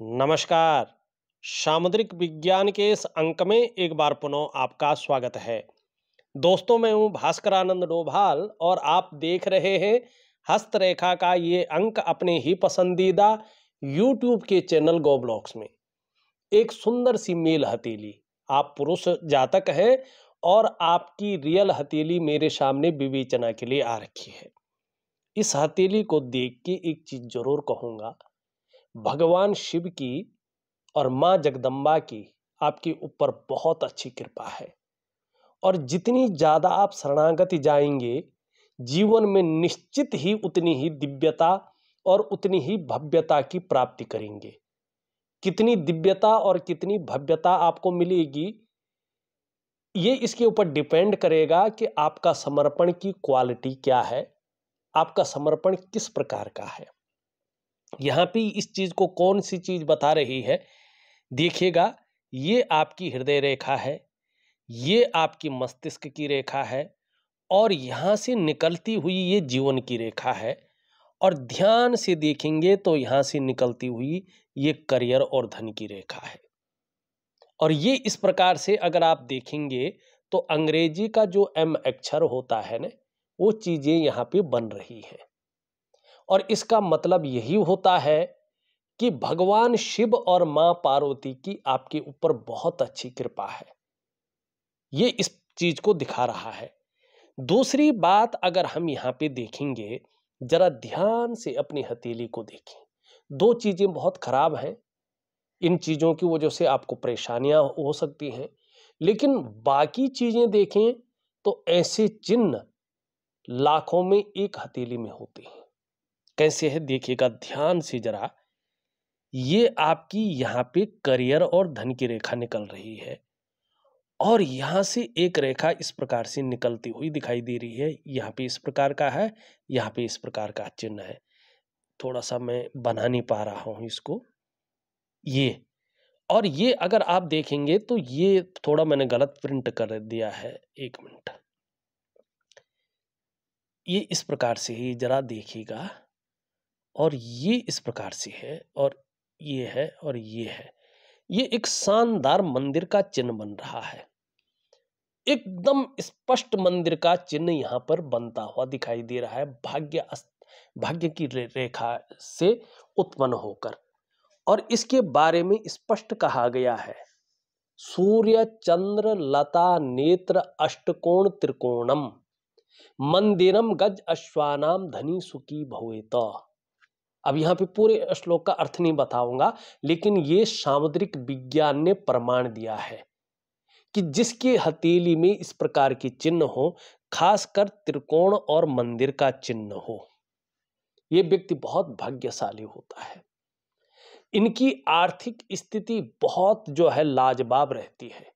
नमस्कार। सामुद्रिक विज्ञान के इस अंक में एक बार पुनः आपका स्वागत है। दोस्तों, मैं हूं भास्कर आनंद डोभाल और आप देख रहे हैं हस्तरेखा का ये अंक अपने ही पसंदीदा यूट्यूब के चैनल गो ब्लॉक्स में। एक सुंदर सी मेल हथेली, आप पुरुष जातक हैं और आपकी रियल हथेली मेरे सामने विवेचना के लिए आ रखी है। इस हथेली को देख के एक चीज जरूर कहूंगा, भगवान शिव की और माँ जगदम्बा की आपके ऊपर बहुत अच्छी कृपा है और जितनी ज्यादा आप शरणागति जाएंगे, जीवन में निश्चित ही उतनी ही दिव्यता और उतनी ही भव्यता की प्राप्ति करेंगे। कितनी दिव्यता और कितनी भव्यता आपको मिलेगी, ये इसके ऊपर डिपेंड करेगा कि आपका समर्पण की क्वालिटी क्या है, आपका समर्पण किस प्रकार का है। यहाँ पे इस चीज को कौन सी चीज बता रही है, देखिएगा। ये आपकी हृदय रेखा है, ये आपकी मस्तिष्क की रेखा है और यहां से निकलती हुई ये जीवन की रेखा है। और ध्यान से देखेंगे तो यहां से निकलती हुई ये करियर और धन की रेखा है। और ये इस प्रकार से अगर आप देखेंगे तो अंग्रेजी का जो एम अक्षर होता है ना, वो चीजें यहां पे बन रही हैं। और इसका मतलब यही होता है कि भगवान शिव और मां पार्वती की आपके ऊपर बहुत अच्छी कृपा है। ये इस चीज को दिखा रहा है। दूसरी बात, अगर हम यहां पे देखेंगे, जरा ध्यान से अपनी हथेली को देखें। दो चीजें बहुत खराब हैं, इन चीजों की वजह से आपको परेशानियां हो सकती हैं, लेकिन बाकी चीजें देखें तो ऐसे चिन्ह लाखों में एक हथेली में होते हैं। कैसे है देखिएगा ध्यान से जरा। ये आपकी यहां पे करियर और धन की रेखा निकल रही है और यहां से एक रेखा इस प्रकार से निकलती हुई दिखाई दे रही है। यहाँ पे इस प्रकार का है, यहाँ पे इस प्रकार का चिन्ह है। थोड़ा सा मैं बना नहीं पा रहा हूं इसको। ये और ये अगर आप देखेंगे तो ये थोड़ा मैंने गलत प्रिंट कर दिया है। एक मिनट, ये इस प्रकार से ही जरा देखिएगा। और ये इस प्रकार से है और ये है और ये है। ये एक शानदार मंदिर का चिन्ह बन रहा है। एकदम स्पष्ट मंदिर का चिन्ह यहां पर बनता हुआ दिखाई दे रहा है, भाग्य की रेखा से उत्पन्न होकर। और इसके बारे में स्पष्ट कहा गया है, सूर्य चंद्र लता नेत्र अष्टकोण त्रिकोणम मंदिरम गज अश्वानाम धनी सुखी भवेत। अब यहां पे पूरे श्लोक का अर्थ नहीं बताऊंगा, लेकिन ये सामुद्रिक विज्ञान ने प्रमाण दिया है कि जिसके हथेली में इस प्रकार के चिन्ह हो, खासकर त्रिकोण और मंदिर का चिन्ह हो, यह व्यक्ति बहुत भाग्यशाली होता है। इनकी आर्थिक स्थिति बहुत जो है लाजवाब रहती है।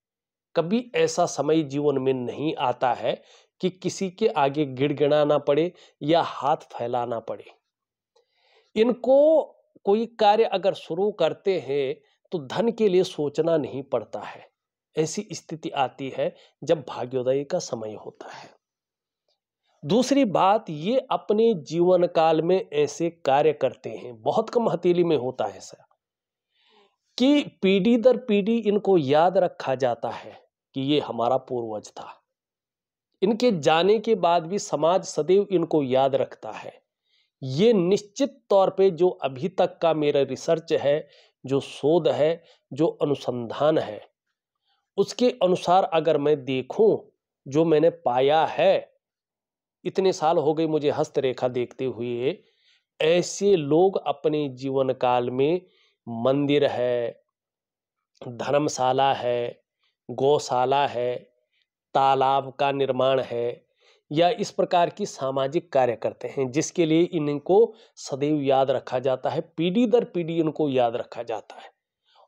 कभी ऐसा समय जीवन में नहीं आता है कि किसी के आगे गिड़गिड़ाना पड़े या हाथ फैलाना पड़े। इनको कोई कार्य अगर शुरू करते हैं तो धन के लिए सोचना नहीं पड़ता है। ऐसी स्थिति आती है जब भाग्योदय का समय होता है। दूसरी बात, ये अपने जीवन काल में ऐसे कार्य करते हैं, बहुत कम हथेली में होता है ऐसा, कि पीढ़ी दर पीढ़ी इनको याद रखा जाता है कि ये हमारा पूर्वज था। इनके जाने के बाद भी समाज सदैव इनको याद रखता है। ये निश्चित तौर पे जो अभी तक का मेरा रिसर्च है, जो शोध है, जो अनुसंधान है, उसके अनुसार अगर मैं देखूं, जो मैंने पाया है, इतने साल हो गए मुझे हस्तरेखा देखते हुए, ऐसे लोग अपने जीवन काल में मंदिर है, धर्मशाला है, गौशाला है, तालाब का निर्माण है, या इस प्रकार की सामाजिक कार्य करते हैं जिसके लिए इनको सदैव याद रखा जाता है, पीढ़ी दर पीढ़ी इनको याद रखा जाता है।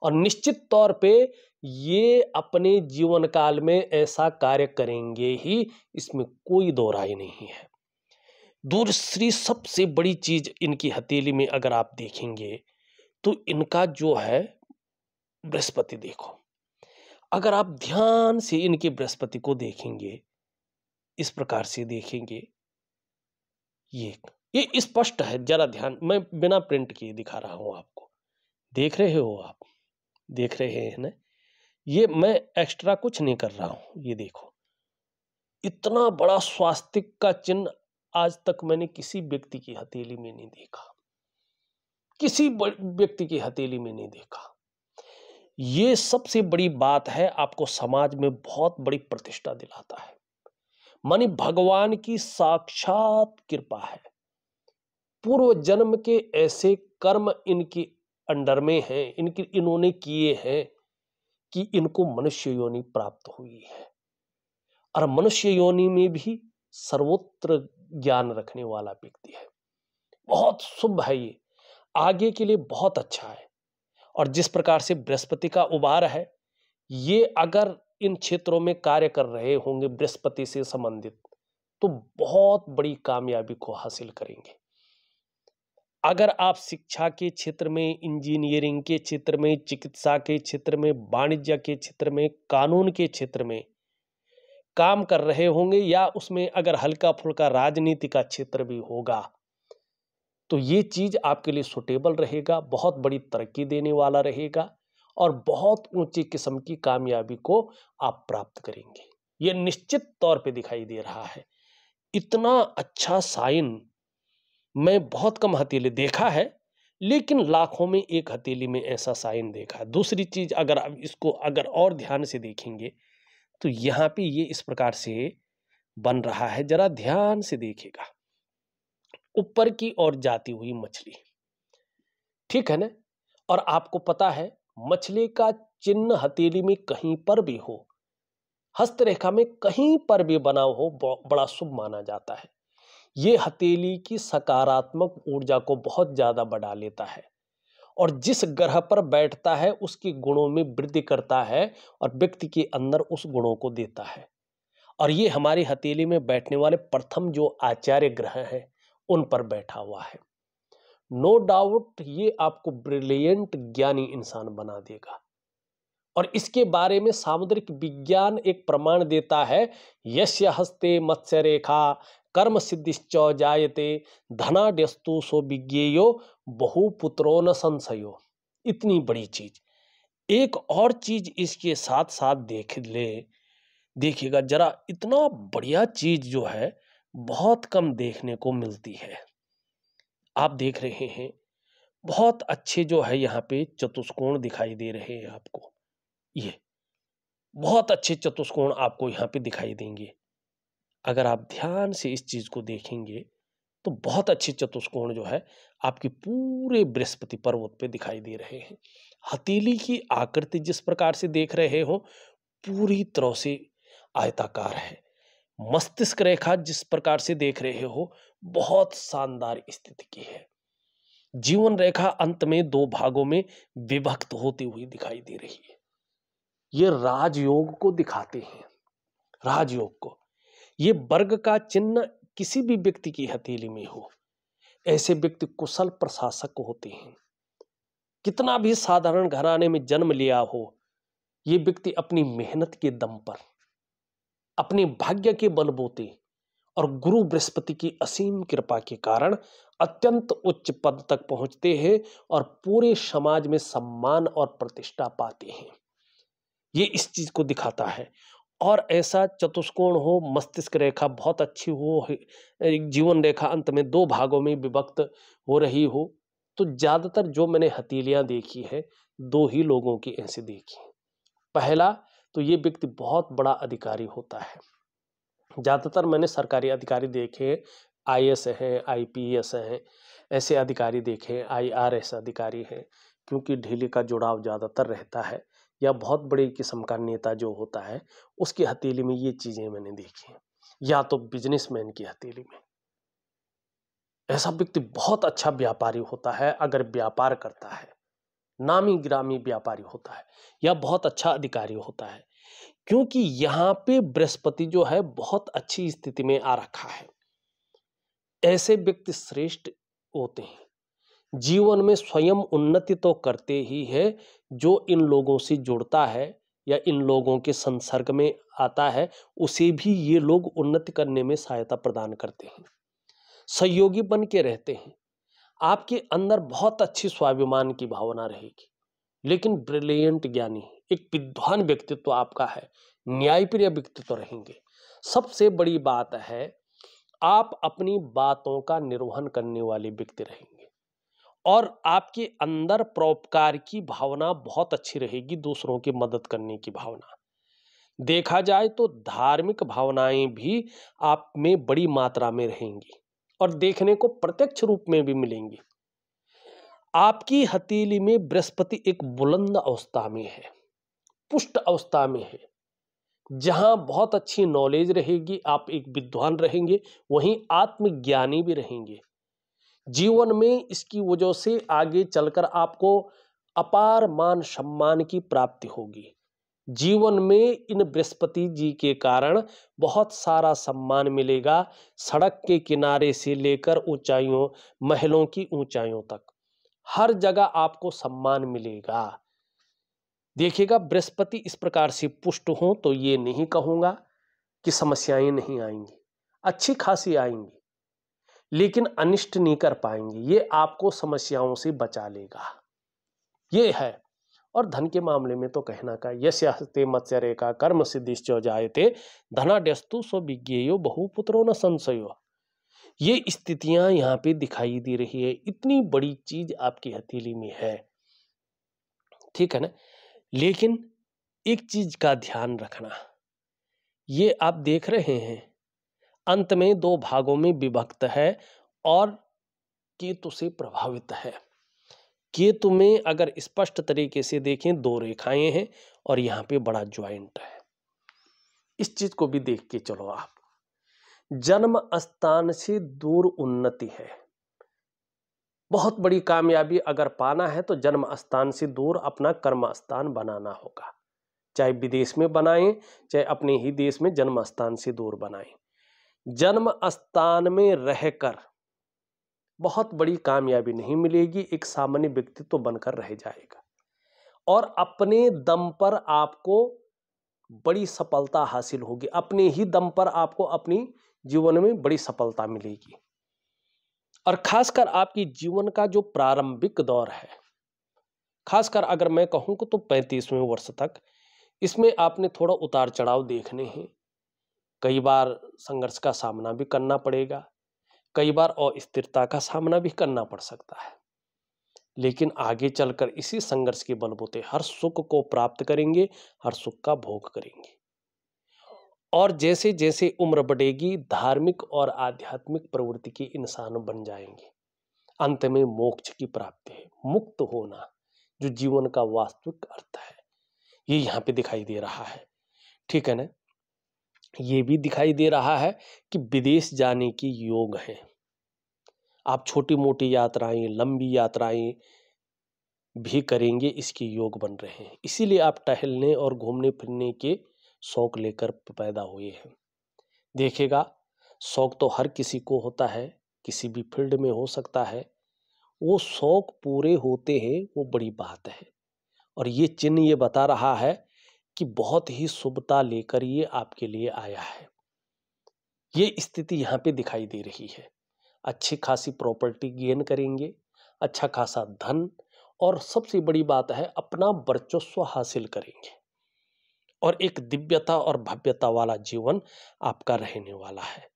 और निश्चित तौर पे ये अपने जीवन काल में ऐसा कार्य करेंगे ही, इसमें कोई दो राय नहीं है। दूसरी सबसे बड़ी चीज इनकी हथेली में अगर आप देखेंगे तो इनका जो है बृहस्पति देखो। अगर आप ध्यान से इनके बृहस्पति को देखेंगे, इस प्रकार से देखेंगे, ये स्पष्ट है, जरा ध्यान, मैं बिना प्रिंट किए दिखा रहा हूं आपको। देख रहे हो आप, देख रहे हैं ना? ये मैं एक्स्ट्रा कुछ नहीं कर रहा हूं, ये देखो। इतना बड़ा स्वास्तिक का चिन्ह आज तक मैंने किसी व्यक्ति की हथेली में नहीं देखा, किसी व्यक्ति की हथेली में नहीं देखा। ये सबसे बड़ी बात है, आपको समाज में बहुत बड़ी प्रतिष्ठा दिलाता है। मानी भगवान की साक्षात कृपा है। पूर्व जन्म के ऐसे कर्म इनके अंडर में हैं, इन्होंने किए हैं कि इनको मनुष्य योनि प्राप्त हुई है। और मनुष्य योनि में भी सर्वोत्तर ज्ञान रखने वाला व्यक्ति है। बहुत शुभ है ये, आगे के लिए बहुत अच्छा है। और जिस प्रकार से बृहस्पति का उबार है, ये अगर इन क्षेत्रों में कार्य कर रहे होंगे बृहस्पति से संबंधित, तो बहुत बड़ी कामयाबी को हासिल करेंगे। अगर आप शिक्षा के क्षेत्र में, इंजीनियरिंग के क्षेत्र में, चिकित्सा के क्षेत्र में, वाणिज्य के क्षेत्र में, कानून के क्षेत्र में काम कर रहे होंगे, या उसमें अगर हल्का फुल्का राजनीति का क्षेत्र भी होगा, तो ये चीज आपके लिए सुटेबल रहेगा, बहुत बड़ी तरक्की देने वाला रहेगा और बहुत ऊंची किस्म की कामयाबी को आप प्राप्त करेंगे। ये निश्चित तौर पे दिखाई दे रहा है। इतना अच्छा साइन मैं बहुत कम हथेली देखा है, लेकिन लाखों में एक हथेली में ऐसा साइन देखा है। दूसरी चीज, अगर आप इसको अगर और ध्यान से देखेंगे, तो यहाँ पे ये इस प्रकार से बन रहा है, जरा ध्यान से देखिएगा। ऊपर की ओर जाती हुई मछली, ठीक है ना? और आपको पता है, मछली का चिन्ह हथेली में कहीं पर भी हो, हस्तरेखा में कहीं पर भी बना हो, बड़ा शुभ माना जाता है। ये हथेली की सकारात्मक ऊर्जा को बहुत ज्यादा बढ़ा लेता है और जिस ग्रह पर बैठता है उसके गुणों में वृद्धि करता है और व्यक्ति के अंदर उस गुणों को देता है। और ये हमारी हथेली में बैठने वाले प्रथम जो आचार्य ग्रह हैं, उन पर बैठा हुआ है। नो डाउट ये आपको ब्रिलियंट ज्ञानी इंसान बना देगा। और इसके बारे में सामुद्रिक विज्ञान एक प्रमाण देता है, यस्य हस्ते मत्स्य रेखा कर्म सिद्धिश्च जायते धनाड्यस्तु सो विज्ञेयो बहुपुत्रो न संशयो। इतनी बड़ी चीज। एक और चीज इसके साथ साथ देखिएगा जरा, इतना बढ़िया चीज जो है बहुत कम देखने को मिलती है। आप देख रहे हैं बहुत अच्छे जो है यहाँ पे चतुष्कोण दिखाई दे रहे हैं आपको। ये बहुत अच्छे चतुष्कोण आपको यहाँ पे दिखाई देंगे। अगर आप ध्यान से इस चीज को देखेंगे तो बहुत अच्छे चतुष्कोण जो है आपके पूरे बृहस्पति पर्वत पे दिखाई दे रहे हैं। हथेली की आकृति जिस प्रकार से देख रहे हो पूरी तरह से आयताकार है। मस्तिष्क रेखा जिस प्रकार से देख रहे हो बहुत शानदार स्थिति की है। जीवन रेखा अंत में दो भागों में विभक्त होती हुई दिखाई दे रही है। ये राजयोग को दिखाते हैं, राजयोग को। ये वर्ग का चिन्ह किसी भी व्यक्ति की हथेली में हो, ऐसे व्यक्ति कुशल प्रशासक होते हैं। कितना भी साधारण घराने में जन्म लिया हो, ये व्यक्ति अपनी मेहनत के दम पर, अपने भाग्य के बलबूते और गुरु बृहस्पति की असीम कृपा के कारण अत्यंत उच्च पद तक पहुंचते हैं और पूरे समाज में सम्मान और प्रतिष्ठा पाते हैं। ये इस चीज को दिखाता है। और ऐसा चतुष्कोण हो, मस्तिष्क रेखा बहुत अच्छी हो, जीवन रेखा अंत में दो भागों में विभक्त हो रही हो, तो ज्यादातर जो मैंने हथेलियां देखी है दो ही लोगों की ऐसे देखी है। पहला तो ये व्यक्ति बहुत बड़ा अधिकारी होता है। ज्यादातर मैंने सरकारी अधिकारी देखे, आईएएस हैं, आईपीएस हैं, ऐसे अधिकारी देखे, आईआरएस अधिकारी हैं, क्योंकि ढीले का जुड़ाव ज्यादातर रहता है। या बहुत बड़े किस्म का नेता जो होता है उसकी हथेली में ये चीजें मैंने देखी हैं। या तो बिजनेसमैन की हथेली में ऐसा व्यक्ति बहुत अच्छा व्यापारी होता है, अगर व्यापार करता है, नामी गिरामी व्यापारी होता है, या बहुत अच्छा अधिकारी होता है, क्योंकि यहाँ पे बृहस्पति जो है बहुत अच्छी स्थिति में आ रखा है। ऐसे व्यक्ति श्रेष्ठ होते हैं, जीवन में स्वयं उन्नति तो करते ही है, जो इन लोगों से जुड़ता है या इन लोगों के संसर्ग में आता है उसे भी ये लोग उन्नति करने में सहायता प्रदान करते हैं, सहयोगी बन के रहते हैं। आपके अंदर बहुत अच्छी स्वाभिमान की भावना रहेगी, लेकिन ब्रिलियंट ज्ञानी, एक विद्वान व्यक्तित्व आपका है, न्यायप्रिय व्यक्तित्व रहेंगे। सबसे बड़ी बात है, आप अपनी बातों का निर्वहन करने वाले व्यक्ति रहेंगे और आपके अंदर परोपकार की भावना बहुत अच्छी रहेगी, दूसरों की मदद करने की भावना। देखा जाए तो धार्मिक भावनाएं भी आप में बड़ी मात्रा में रहेंगी और देखने को प्रत्यक्ष रूप में भी मिलेंगी। आपकी हथेली में बृहस्पति एक बुलंद अवस्था में है, पुष्ट अवस्था में है, जहां बहुत अच्छी नॉलेज रहेगी, आप एक विद्वान रहेंगे, वहीं आत्मज्ञानी भी रहेंगे। जीवन में इसकी वजह से आगे चलकर आपको अपार मान सम्मान की प्राप्ति होगी। जीवन में इन बृहस्पति जी के कारण बहुत सारा सम्मान मिलेगा, सड़क के किनारे से लेकर ऊंचाइयों, महलों की ऊंचाइयों तक हर जगह आपको सम्मान मिलेगा। देखिएगा, बृहस्पति इस प्रकार से पुष्ट हो तो ये नहीं कहूंगा कि समस्याएं नहीं आएंगी, अच्छी खासी आएंगी, लेकिन अनिष्ट नहीं कर पाएंगे। ये आपको समस्याओं से बचा लेगा, ये है। और धन के मामले में तो कहना का, यस्य हस्ते मत्स्य रेखा कर्म सिद्धिश्च जायते धनाढ्यस्तु स्वविज्ञेयो बहुपुत्रो न संशयो। ये स्थितियां यहाँ पे दिखाई दे रही है, इतनी बड़ी चीज आपकी हथेली में है, ठीक है ना। लेकिन एक चीज का ध्यान रखना, ये आप देख रहे हैं अंत में दो भागों में विभक्त है और केतु से प्रभावित है। केतु में अगर स्पष्ट तरीके से देखें दो रेखाएं हैं और यहां पे बड़ा ज्वाइंट है। इस चीज को भी देख के चलो आप। जन्म स्थान से दूर उन्नति है, बहुत बड़ी कामयाबी अगर पाना है तो जन्म स्थान से दूर अपना कर्म स्थान बनाना होगा, चाहे विदेश में बनाएं चाहे अपने ही देश में जन्म स्थान से दूर बनाएं। जन्म स्थान में रहकर बहुत बड़ी कामयाबी नहीं मिलेगी, एक सामान्य व्यक्तित्व बनकर रह जाएगा और अपने दम पर आपको बड़ी सफलता हासिल होगी, अपने ही दम पर आपको अपनी जीवन में बड़ी सफलता मिलेगी। और खासकर आपकी जीवन का जो प्रारंभिक दौर है, खासकर अगर मैं कहूं तो 35वें वर्ष तक, इसमें आपने थोड़ा उतार चढ़ाव देखने हैं। कई बार संघर्ष का सामना भी करना पड़ेगा, कई बार अस्थिरता का सामना भी करना पड़ सकता है, लेकिन आगे चलकर इसी संघर्ष के बलबूते हर सुख को प्राप्त करेंगे, हर सुख का भोग करेंगे। और जैसे जैसे उम्र बढ़ेगी धार्मिक और आध्यात्मिक प्रवृत्ति के इंसान बन जाएंगे। अंत में मोक्ष की प्राप्ति है, मुक्त होना, जो जीवन का वास्तविक अर्थ है, ये यहाँ पे दिखाई दे रहा है, ठीक है ना। ये भी दिखाई दे रहा है कि विदेश जाने की योग है। आप छोटी मोटी यात्राएं, लंबी यात्राएं भी करेंगे, इसके योग बन रहे हैं। इसीलिए आप टहलने और घूमने फिरने के शौक लेकर पैदा हुए हैं। देखिएगा, शौक तो हर किसी को होता है, किसी भी फील्ड में हो सकता है, वो शौक पूरे होते हैं, वो बड़ी बात है। और ये चिन्ह ये बता रहा है कि बहुत ही शुभता लेकर ये आपके लिए आया है। ये स्थिति यहाँ पे दिखाई दे रही है। अच्छी खासी प्रॉपर्टी गेन करेंगे, अच्छा खासा धन, और सबसे बड़ी बात है अपना वर्चस्व हासिल करेंगे और एक दिव्यता और भव्यता वाला जीवन आपका रहने वाला है।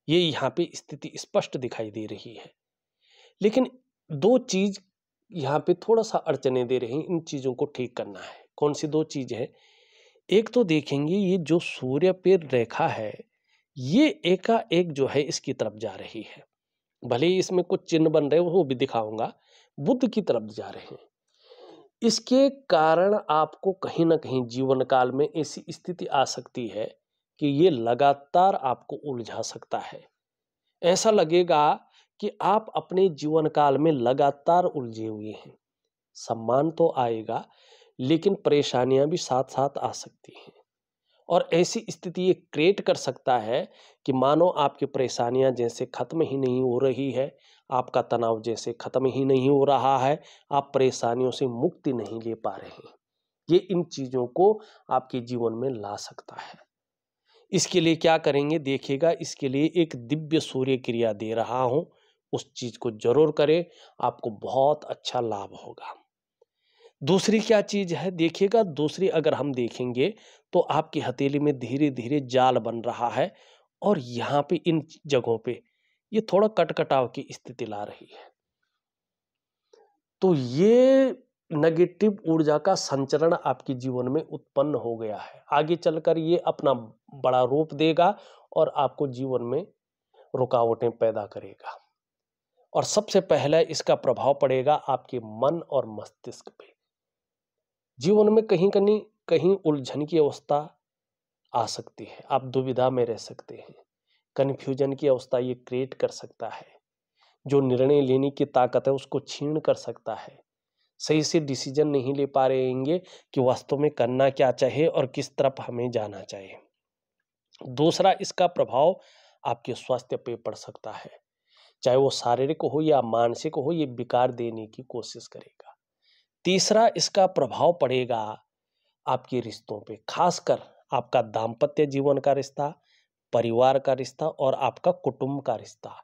ये यहाँ पे स्थिति स्पष्ट दिखाई दे रही है। लेकिन दो चीज यहाँ पे थोड़ा सा अड़चने दे रही हैं, इन चीजों को ठीक करना है। कौन सी दो चीज है? एक तो देखेंगे ये जो सूर्य पे रेखा है, ये एकाएक जो है इसकी तरफ जा रही है। भले ही इसमें कुछ चिन्ह बन रहे हैं, वो भी दिखाऊंगा, बुध की तरफ जा रहे हैं। इसके कारण आपको कहीं ना कहीं जीवन काल में ऐसी स्थिति आ सकती है कि ये लगातार आपको उलझा सकता है। ऐसा लगेगा कि आप अपने जीवन काल में लगातार उलझे हुए हैं। सम्मान तो आएगा, लेकिन परेशानियां भी साथ साथ आ सकती हैं। और ऐसी स्थिति ये क्रिएट कर सकता है कि मानो आपकी परेशानियां जैसे खत्म ही नहीं हो रही है, आपका तनाव जैसे खत्म ही नहीं हो रहा है, आप परेशानियों से मुक्ति नहीं ले पा रहे हैं। ये इन चीजों को आपके जीवन में ला सकता है। इसके लिए क्या करेंगे देखिएगा, इसके लिए एक दिव्य सूर्य क्रिया दे रहा हूं, उस चीज को जरूर करें, आपको बहुत अच्छा लाभ होगा। दूसरी क्या चीज है देखिएगा, दूसरी अगर हम देखेंगे तो आपकी हथेली में धीरे धीरे जाल बन रहा है और यहाँ पे इन जगहों पे ये थोड़ा कटकटाव की स्थिति ला रही है। तो ये नेगेटिव ऊर्जा का संचरण आपके जीवन में उत्पन्न हो गया है। आगे चलकर ये अपना बड़ा रूप देगा और आपको जीवन में रुकावटें पैदा करेगा। और सबसे पहले इसका प्रभाव पड़ेगा आपके मन और मस्तिष्क पे। जीवन में कहीं उलझन की अवस्था आ सकती है, आप दुविधा में रह सकते हैं, कन्फ्यूजन की अवस्था ये क्रिएट कर सकता है, जो निर्णय लेने की ताकत है उसको छीन कर सकता है। सही से डिसीजन नहीं ले पा रहेंगे कि वास्तव में करना क्या चाहिए और किस तरफ हमें जाना चाहिए। दूसरा इसका प्रभाव आपके स्वास्थ्य पे पड़ सकता है, चाहे वो शारीरिक हो या मानसिक हो, ये विकार देने की कोशिश करेगा। तीसरा इसका प्रभाव पड़ेगा आपके रिश्तों पे, खासकर आपका दाम्पत्य जीवन का रिश्ता, परिवार का रिश्ता और आपका कुटुंब का रिश्ता।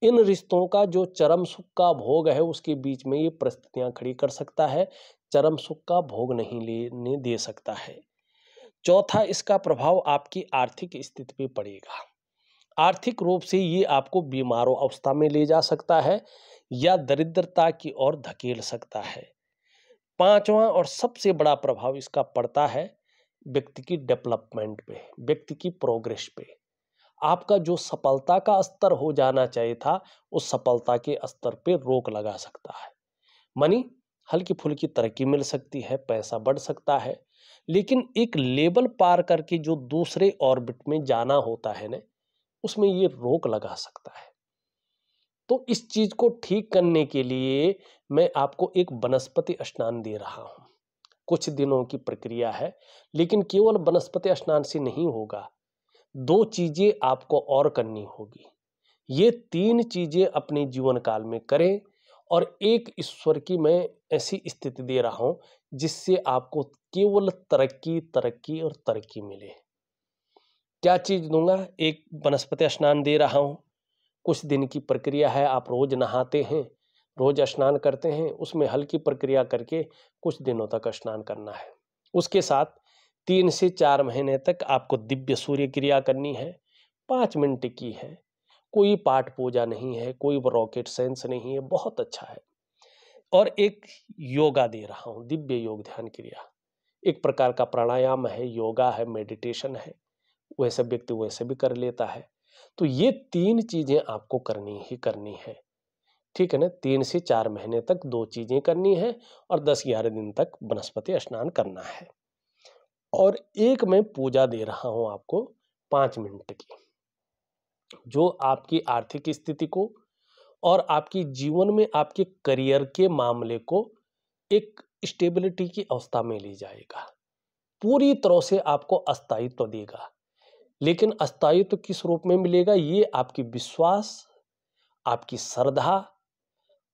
इन रिश्तों का जो चरम सुख का भोग है उसके बीच में ये परिस्थितियां खड़ी कर सकता है, चरम सुख का भोग नहीं लेने दे सकता है। चौथा इसका प्रभाव आपकी आर्थिक स्थिति पे पड़ेगा। आर्थिक रूप से ये आपको बीमारों अवस्था में ले जा सकता है या दरिद्रता की ओर धकेल सकता है। पांचवा और सबसे बड़ा प्रभाव इसका पड़ता है व्यक्ति की डेवलपमेंट पे, व्यक्ति की प्रोग्रेस पे। आपका जो सफलता का स्तर हो जाना चाहिए था उस सफलता के स्तर पे रोक लगा सकता है। मनी हल्की फुल्की तरक्की मिल सकती है, पैसा बढ़ सकता है, लेकिन एक लेवल पार करके जो दूसरे ऑर्बिट में जाना होता है ना, उसमें ये रोक लगा सकता है। तो इस चीज को ठीक करने के लिए मैं आपको एक वनस्पति स्नान दे रहा हूं। कुछ दिनों की प्रक्रिया है, लेकिन केवल वनस्पति स्नान से नहीं होगा। दो चीजें आपको और करनी होगी। ये तीन चीजें अपने जीवन काल में करें और एक ईश्वर की मैं ऐसी स्थिति दे रहा हूं जिससे आपको केवल तरक्की तरक्की और तरक्की मिले। क्या चीज दूंगा? एक वनस्पति स्नान दे रहा हूं। कुछ दिन की प्रक्रिया है, आप रोज नहाते हैं, रोज स्नान करते हैं, उसमें हल्की प्रक्रिया करके कुछ दिनों तक स्नान करना है। उसके साथ 3 से 4 महीने तक आपको दिव्य सूर्य क्रिया करनी है। 5 मिनट की है, कोई पाठ पूजा नहीं है, कोई रॉकेट साइंस नहीं है, बहुत अच्छा है। और एक योगा दे रहा हूं, दिव्य योग ध्यान क्रिया, एक प्रकार का प्राणायाम है, योगा है, मेडिटेशन है, वैसे व्यक्ति वैसे भी कर लेता है। तो ये 3 चीजें आपको करनी ही करनी है, ठीक है ना। 3 से 4 महीने तक 2 चीजें करनी है और 10-11 दिन तक वनस्पति स्नान करना है। और एक मैं पूजा दे रहा हूं आपको 5 मिनट की, जो आपकी आर्थिक स्थिति को और आपकी जीवन में आपके करियर के मामले को एक स्टेबिलिटी की अवस्था में ले जाएगा, पूरी तरह से आपको अस्थायित्व देगा। लेकिन अस्थायित्व किस रूप में मिलेगा? ये आपकी विश्वास, आपकी श्रद्धा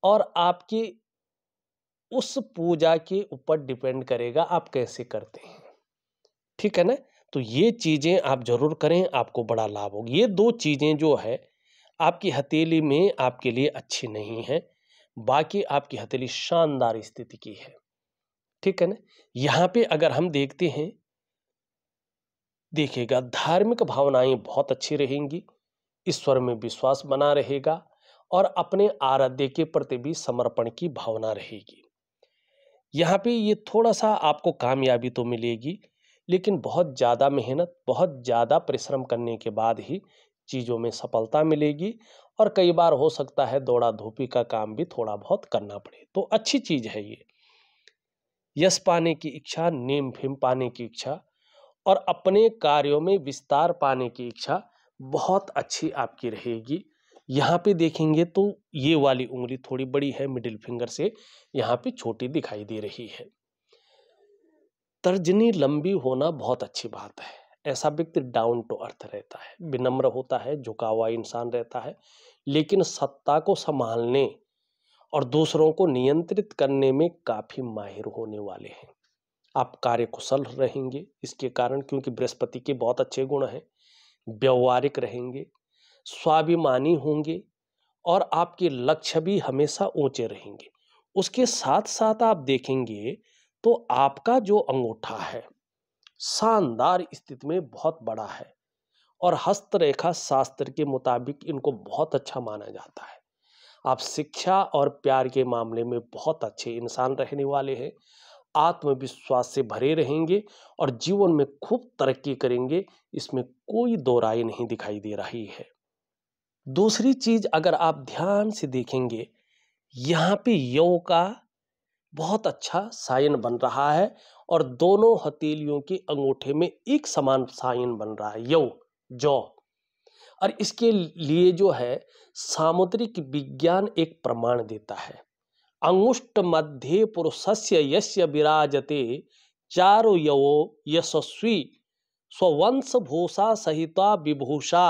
और आपकी उस पूजा के ऊपर डिपेंड करेगा आप कैसे करते हैं, ठीक है ना। तो ये चीजें आप जरूर करें, आपको बड़ा लाभ होगा। ये 2 चीजें जो है आपकी हथेली में आपके लिए अच्छी नहीं है, बाकी आपकी हथेली शानदार स्थिति की है, ठीक है ना। यहां पे अगर हम देखते हैं, देखिएगा धार्मिक भावनाएं बहुत अच्छी रहेंगी, ईश्वर में विश्वास बना रहेगा और अपने आराध्य के प्रति भी समर्पण की भावना रहेगी। यहाँ पे ये थोड़ा सा आपको कामयाबी तो मिलेगी, लेकिन बहुत ज़्यादा मेहनत, बहुत ज़्यादा परिश्रम करने के बाद ही चीज़ों में सफलता मिलेगी। और कई बार हो सकता है दौड़ा धूपी का काम भी थोड़ा बहुत करना पड़े, तो अच्छी चीज़ है ये। यश पाने की इच्छा, नेम फेम पाने की इच्छा और अपने कार्यों में विस्तार पाने की इच्छा बहुत अच्छी आपकी रहेगी। यहाँ पे देखेंगे तो ये वाली उंगली थोड़ी बड़ी है, मिडिल फिंगर से यहाँ पे छोटी दिखाई दे रही है। तर्जनी लंबी होना बहुत अच्छी बात है। ऐसा व्यक्ति डाउन टू अर्थ रहता है, विनम्र होता है, झुका हुआ इंसान रहता है, लेकिन सत्ता को संभालने और दूसरों को नियंत्रित करने में काफी माहिर होने वाले हैं। आप कार्यकुशल रहेंगे इसके कारण, क्योंकि बृहस्पति के बहुत अच्छे गुण हैं। व्यवहारिक रहेंगे, स्वाभिमानी होंगे और आपके लक्ष्य भी हमेशा ऊंचे रहेंगे। उसके साथ साथ आप देखेंगे तो आपका जो अंगूठा है शानदार स्थिति में बहुत बड़ा है और हस्तरेखा शास्त्र के मुताबिक इनको बहुत अच्छा माना जाता है। आप शिक्षा और प्यार के मामले में बहुत अच्छे इंसान रहने वाले हैं, आत्मविश्वास से भरे रहेंगे और जीवन में खूब तरक्की करेंगे, इसमें कोई दो राय नहीं दिखाई दे रही है। दूसरी चीज अगर आप ध्यान से देखेंगे, यहाँ पे यौ का बहुत अच्छा साइन बन रहा है और दोनों हथेलियों के अंगूठे में एक समान साइन बन रहा है, यौ, जौ। और इसके लिए जो है सामुद्रिक विज्ञान एक प्रमाण देता है। अंगुष्ठ मध्य पुरुषस्य यस्य विराजते चारु यवो यशस्वी स्ववंश भूषा सहिता विभूषा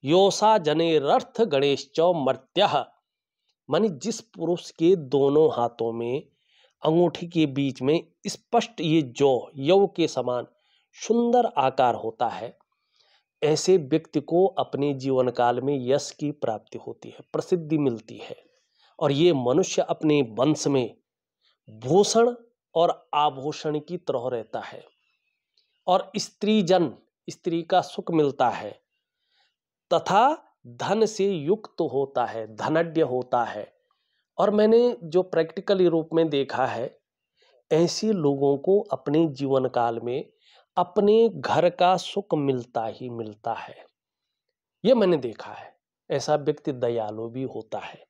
योषा जनेरर्थ गणेश मर्त्य। मानी जिस पुरुष के दोनों हाथों में अंगूठी के बीच में स्पष्ट ये जौ यव के समान सुंदर आकार होता है, ऐसे व्यक्ति को अपने जीवन काल में यश की प्राप्ति होती है, प्रसिद्धि मिलती है और ये मनुष्य अपने वंश में भूषण और आभूषण की तरह रहता है और स्त्री का सुख मिलता है तथा धन से युक्त होता है, धनढ़ होता है। और मैंने जो प्रैक्टिकली रूप में देखा है, ऐसे लोगों को अपने जीवन काल में अपने घर का सुख मिलता ही मिलता है, ये मैंने देखा है। ऐसा व्यक्ति दयालु भी होता है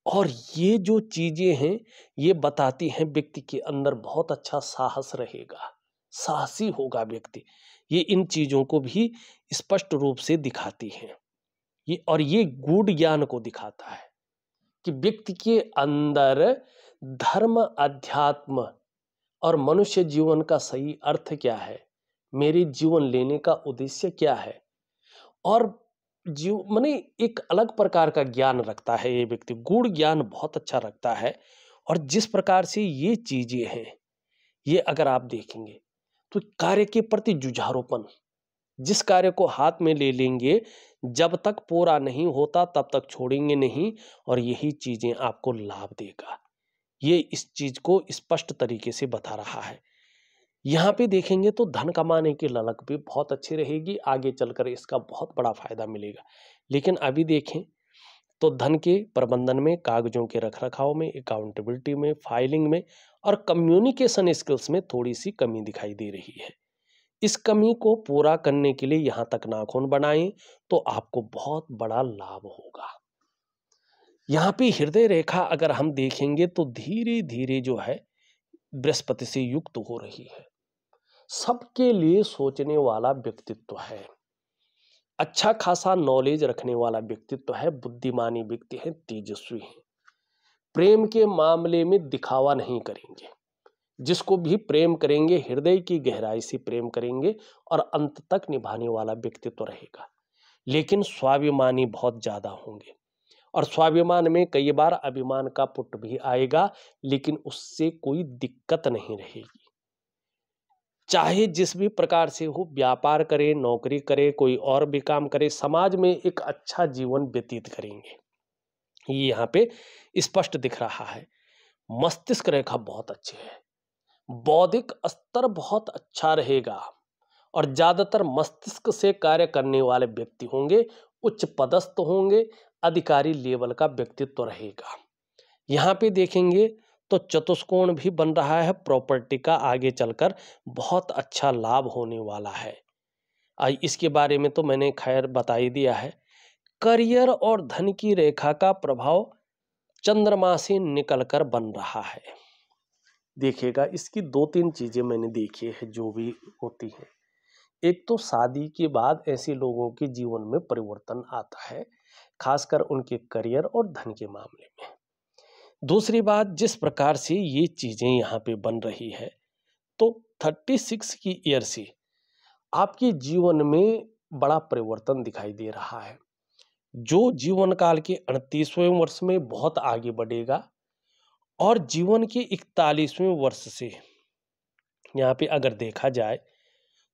और ये जो चीजें हैं ये बताती हैं व्यक्ति के अंदर बहुत अच्छा साहस रहेगा, साहसी होगा व्यक्ति, ये इन चीजों को भी स्पष्ट रूप से दिखाती हैं। ये गूढ़ ज्ञान को दिखाता है कि व्यक्ति के अंदर धर्म, अध्यात्म और मनुष्य जीवन का सही अर्थ क्या है, मेरे जीवन लेने का उद्देश्य क्या है, और माने एक अलग प्रकार का ज्ञान रखता है ये व्यक्ति, गूढ़ ज्ञान बहुत अच्छा रखता है। और जिस प्रकार से ये चीजें हैं, ये अगर आप देखेंगे तो कार्य के प्रति जुझारूपन, जिस कार्य को हाथ में ले लेंगे जब तक पूरा नहीं होता तब तक छोड़ेंगे नहीं, और यही चीजें आपको लाभ देगा, ये इस चीज को स्पष्ट तरीके से बता रहा है। यहाँ पे देखेंगे तो धन कमाने की ललक भी बहुत अच्छी रहेगी, आगे चलकर इसका बहुत बड़ा फायदा मिलेगा। लेकिन अभी देखें तो धन के प्रबंधन में, कागजों के रखरखाव में, अकाउंटेबिलिटी में, फाइलिंग में और कम्युनिकेशन स्किल्स में थोड़ी सी कमी दिखाई दे रही है। इस कमी को पूरा करने के लिए यहाँ तक नाखून बनाएं तो आपको बहुत बड़ा लाभ होगा। यहाँ पे हृदय रेखा अगर हम देखेंगे तो धीरे धीरे जो है बृहस्पति से युक्त हो रही है। सबके लिए सोचने वाला व्यक्तित्व है, अच्छा खासा नॉलेज रखने वाला व्यक्तित्व है, बुद्धिमानी व्यक्ति है, तेजस्वी है। प्रेम के मामले में दिखावा नहीं करेंगे, जिसको भी प्रेम करेंगे हृदय की गहराई से प्रेम करेंगे और अंत तक निभाने वाला व्यक्तित्व रहेगा। लेकिन स्वाभिमानी बहुत ज्यादा होंगे और स्वाभिमान में कई बार अभिमान का पुट भी आएगा, लेकिन उससे कोई दिक्कत नहीं रहेगी। चाहे जिस भी प्रकार से हो, व्यापार करे, नौकरी करे, कोई और भी काम करे, समाज में एक अच्छा जीवन व्यतीत करेंगे, ये यहाँ पे स्पष्ट दिख रहा है। मस्तिष्क रेखा बहुत अच्छी है, बौद्धिक स्तर बहुत अच्छा रहेगा और ज्यादातर मस्तिष्क से कार्य करने वाले व्यक्ति होंगे, उच्च पदस्थ होंगे, अधिकारी लेवल का व्यक्तित्व रहेगा। यहाँ पे देखेंगे तो चतुष्कोण भी बन रहा है, प्रॉपर्टी का आगे चलकर बहुत अच्छा लाभ होने वाला है। इसके बारे में तो मैंने खैर बता ही दिया है। करियर और धन की रेखा का प्रभाव चंद्रमा से निकलकर बन रहा है। देखिएगा, इसकी दो तीन चीजें मैंने देखी है जो भी होती हैं। एक तो शादी के बाद ऐसे लोगों के जीवन में परिवर्तन आता है, खासकर उनके करियर और धन के मामले में। दूसरी बात, जिस प्रकार से ये चीजें यहाँ पे बन रही है, तो 36 की ईयर से आपके जीवन में बड़ा परिवर्तन दिखाई दे रहा है, जो जीवन काल के 38वें वर्ष में बहुत आगे बढ़ेगा और जीवन के 41वें वर्ष से यहाँ पे अगर देखा जाए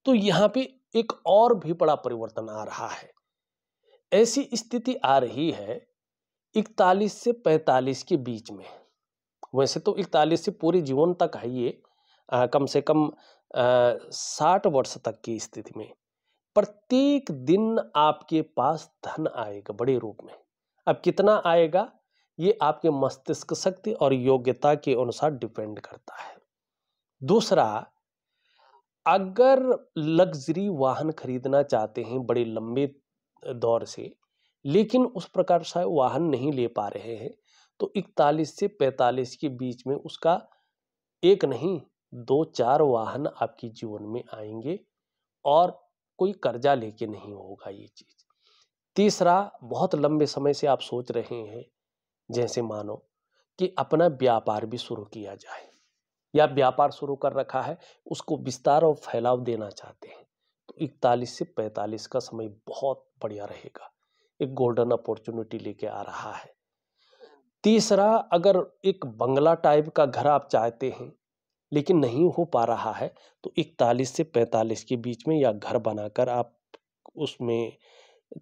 तो यहाँ पे एक और भी बड़ा परिवर्तन आ रहा है। ऐसी स्थिति आ रही है 41 से 45 के बीच में, वैसे तो 41 से पूरे जीवन तक है ये, कम से कम 60 वर्ष तक की स्थिति में प्रत्येक दिन आपके पास धन आएगा बड़े रूप में। अब कितना आएगा ये आपके मस्तिष्क शक्ति और योग्यता के अनुसार डिपेंड करता है। दूसरा, अगर लग्जरी वाहन खरीदना चाहते हैं बड़े लंबे दौर से, लेकिन उस प्रकार से वाहन नहीं ले पा रहे हैं, तो 41 से 45 के बीच में उसका एक नहीं 2-4 वाहन आपके जीवन में आएंगे और कोई कर्जा लेके नहीं होगा ये चीज। तीसरा, बहुत लंबे समय से आप सोच रहे हैं, जैसे मानो कि अपना व्यापार भी शुरू किया जाए या व्यापार शुरू कर रखा है, उसको विस्तार और फैलाव देना चाहते हैं, तो 41 से 45 का समय बहुत बढ़िया रहेगा, एक गोल्डन अपॉर्चुनिटी लेके आ रहा है। तीसरा, अगर एक बंगला टाइप का घर आप चाहते हैं लेकिन नहीं हो पा रहा है, तो 41 से 45 के बीच में या घर बनाकर आप उसमें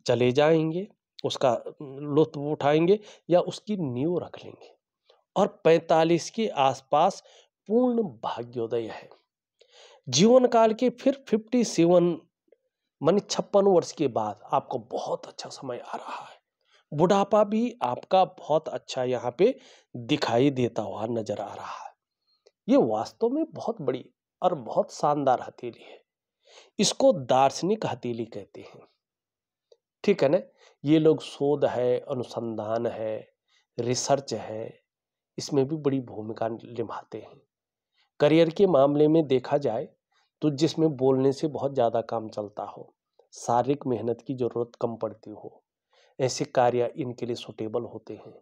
चले जाएंगे, उसका लुत्फ उठाएंगे या उसकी नींव रख लेंगे। और 45 के आसपास पूर्ण भाग्योदय है। जीवन काल के फिर 57 मानी 56 वर्ष के बाद आपको बहुत अच्छा समय आ रहा है। बुढ़ापा भी आपका बहुत अच्छा यहाँ पे दिखाई देता हुआ नजर आ रहा है। ये वास्तव में बहुत बड़ी और बहुत शानदार हथेली है। इसको दार्शनिक हथेली कहते हैं, ठीक है ना। ये लोग शोध है, अनुसंधान है, रिसर्च है, इसमें भी बड़ी भूमिका निभाते हैं। करियर के मामले में देखा जाए तो जिसमें बोलने से बहुत ज़्यादा काम चलता हो, शारीरिक मेहनत की ज़रूरत कम पड़ती हो, ऐसे कार्य इनके लिए सुटेबल होते हैं,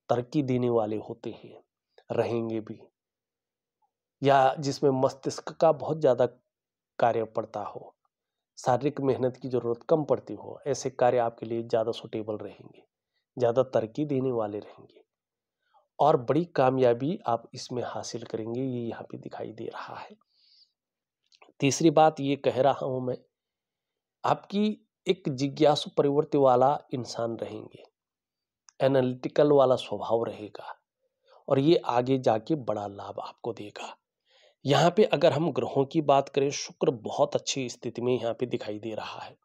तरक्की देने वाले होते हैं, रहेंगे भी। या जिसमें मस्तिष्क का बहुत ज़्यादा कार्य पड़ता हो, शारीरिक मेहनत की ज़रूरत कम पड़ती हो, ऐसे कार्य आपके लिए ज़्यादा सुटेबल रहेंगे, ज़्यादा तरक्की देने वाले रहेंगे और बड़ी कामयाबी आप इसमें हासिल करेंगे, ये यहाँ पे दिखाई दे रहा है। तीसरी बात ये कह रहा हूँ मैं, आपकी एक जिज्ञासु प्रवृत्ति वाला इंसान रहेंगे, एनालिटिकल वाला स्वभाव रहेगा और ये आगे जाके बड़ा लाभ आपको देगा। यहाँ पे अगर हम ग्रहों की बात करें, शुक्र बहुत अच्छी स्थिति में यहाँ पे दिखाई दे रहा है।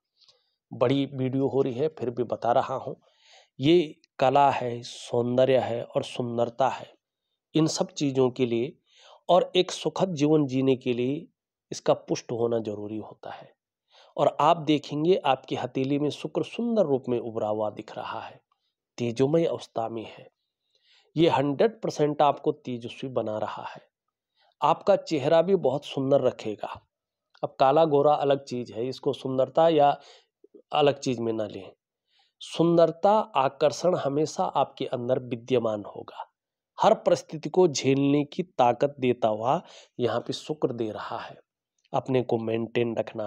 बड़ी वीडियो हो रही है फिर भी बता रहा हूँ, ये कला है, सौंदर्य है और सुंदरता है, इन सब चीज़ों के लिए और एक सुखद जीवन जीने के लिए इसका पुष्ट होना जरूरी होता है। और आप देखेंगे आपकी हथेली में शुक्र सुंदर रूप में उभरा हुआ दिख रहा है, तेजोमय अवस्था में है। ये 100% आपको तेजस्वी बना रहा है। आपका चेहरा भी बहुत सुंदर रखेगा। अब काला गोरा अलग चीज है, इसको सुंदरता या अलग चीज में ना लें। सुंदरता, आकर्षण हमेशा आपके अंदर विद्यमान होगा। हर परिस्थिति को झेलने की ताकत देता हुआ यहाँ पे शुक्र दे रहा है। अपने को मेंटेन रखना,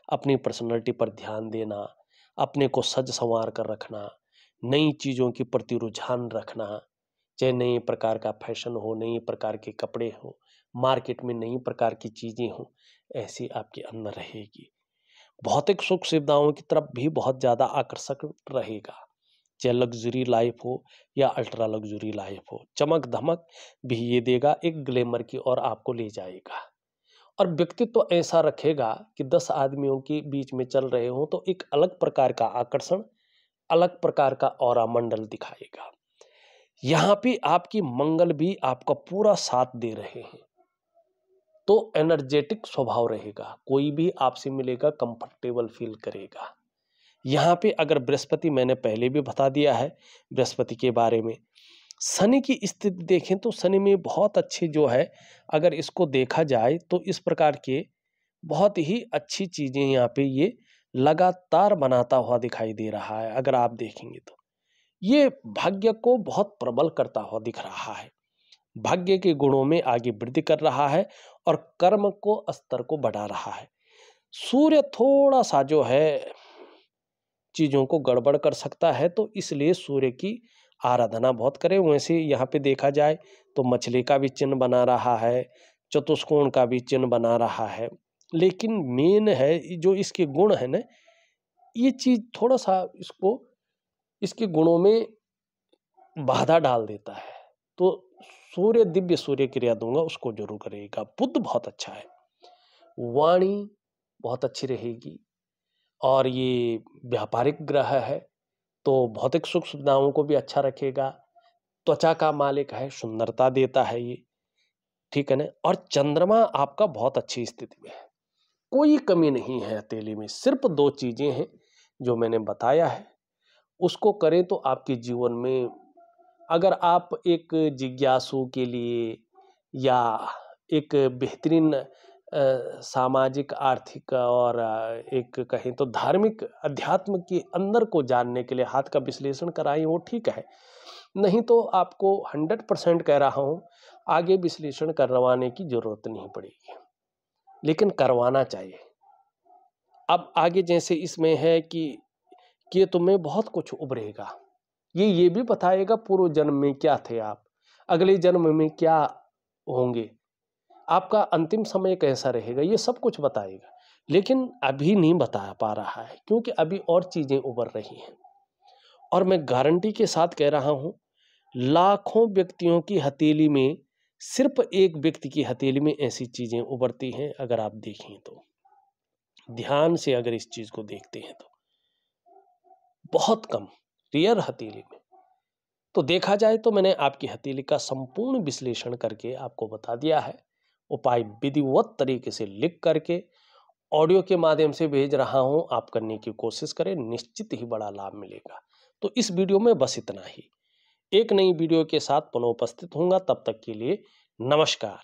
अपनी पर्सनैलिटी पर ध्यान देना, अपने को सज संवार कर रखना, नई चीज़ों के प्रति रुझान रखना, चाहे नए प्रकार का फैशन हो, नए प्रकार के कपड़े हो, मार्केट में नई प्रकार की चीज़ें हो, ऐसी आपके अंदर रहेगी। भौतिक सुख सुविधाओं की तरफ भी बहुत ज़्यादा आकर्षक रहेगा, चाहे लग्जरी लाइफ हो या अल्ट्रा लग्जरी लाइफ हो। चमक धमक भी ये देगा, एक ग्लैमर की ओर आपको ले जाएगा। और व्यक्तित्व तो ऐसा रखेगा कि 10 आदमियों के बीच में चल रहे हो तो एक अलग प्रकार का आकर्षण, अलग प्रकार का ऑरा मंडल दिखाएगा। यहाँ पे आपकी मंगल भी आपका पूरा साथ दे रहे हैं, तो एनर्जेटिक स्वभाव रहेगा, कोई भी आपसे मिलेगा कंफर्टेबल फील करेगा। यहाँ पे अगर बृहस्पति, मैंने पहले भी बता दिया है बृहस्पति के बारे में, शनि की स्थिति देखें तो शनि में बहुत अच्छी जो है, अगर इसको देखा जाए तो इस प्रकार के बहुत ही अच्छी चीजें यहाँ पे ये लगातार बनाता हुआ दिखाई दे रहा है। अगर आप देखेंगे तो ये भाग्य को बहुत प्रबल करता हुआ दिख रहा है, भाग्य के गुणों में आगे वृद्धि कर रहा है और कर्म को स्तर को बढ़ा रहा है। सूर्य थोड़ा सा जो है चीजों को गड़बड़ कर सकता है, तो इसलिए सूर्य की आराधना बहुत करें। वैसे यहाँ पे देखा जाए तो मछली का भी चिन्ह बना रहा है, चतुष्कोण का भी चिन्ह बना रहा है, लेकिन मेन है जो इसके गुण है ना, ये चीज थोड़ा सा इसको इसके गुणों में बाधा डाल देता है, तो सूर्य दिव्य सूर्य क्रिया दूंगा उसको जरूर करेगा। बुध बहुत अच्छा है, वाणी बहुत अच्छी रहेगी, और ये व्यापारिक ग्रह है तो भौतिक सुख सुविधाओं को भी अच्छा रखेगा। त्वचा का मालिक है, सुंदरता देता है ये, ठीक है ना। और चंद्रमा आपका बहुत अच्छी स्थिति में है, कोई कमी नहीं है हथेली में। सिर्फ 2 चीजें हैं जो मैंने बताया है, उसको करें तो आपके जीवन में, अगर आप एक जिज्ञासु के लिए या एक बेहतरीन सामाजिक आर्थिक और एक कहें तो धार्मिक अध्यात्म के अंदर को जानने के लिए हाथ का विश्लेषण कराएं, वो ठीक है। नहीं तो आपको 100% कह रहा हूं, आगे विश्लेषण करवाने की जरूरत नहीं पड़ेगी, लेकिन करवाना चाहिए। अब आगे जैसे इसमें है कि तुम्हें बहुत कुछ उभरेगा, ये भी बताएगा पूर्व जन्म में क्या थे आप, अगले जन्म में क्या होंगे, आपका अंतिम समय कैसा रहेगा, ये सब कुछ बताएगा। लेकिन अभी नहीं बता पा रहा है क्योंकि अभी और चीजें उभर रही हैं। और मैं गारंटी के साथ कह रहा हूं, लाखों व्यक्तियों की हथेली में सिर्फ एक व्यक्ति की हथेली में ऐसी चीजें उभरती हैं। अगर आप देखें तो ध्यान से, अगर इस चीज को देखते हैं तो बहुत कम, रेयर हथेली में। तो देखा जाए तो मैंने आपकी हथेली का संपूर्ण विश्लेषण करके आपको बता दिया है। उपाय विधिवत तरीके से लिख करके ऑडियो के माध्यम से भेज रहा हूं, आप करने की कोशिश करें, निश्चित ही बड़ा लाभ मिलेगा। तो इस वीडियो में बस इतना ही। एक नई वीडियो के साथ पुनः उपस्थित होऊंगा, तब तक के लिए नमस्कार।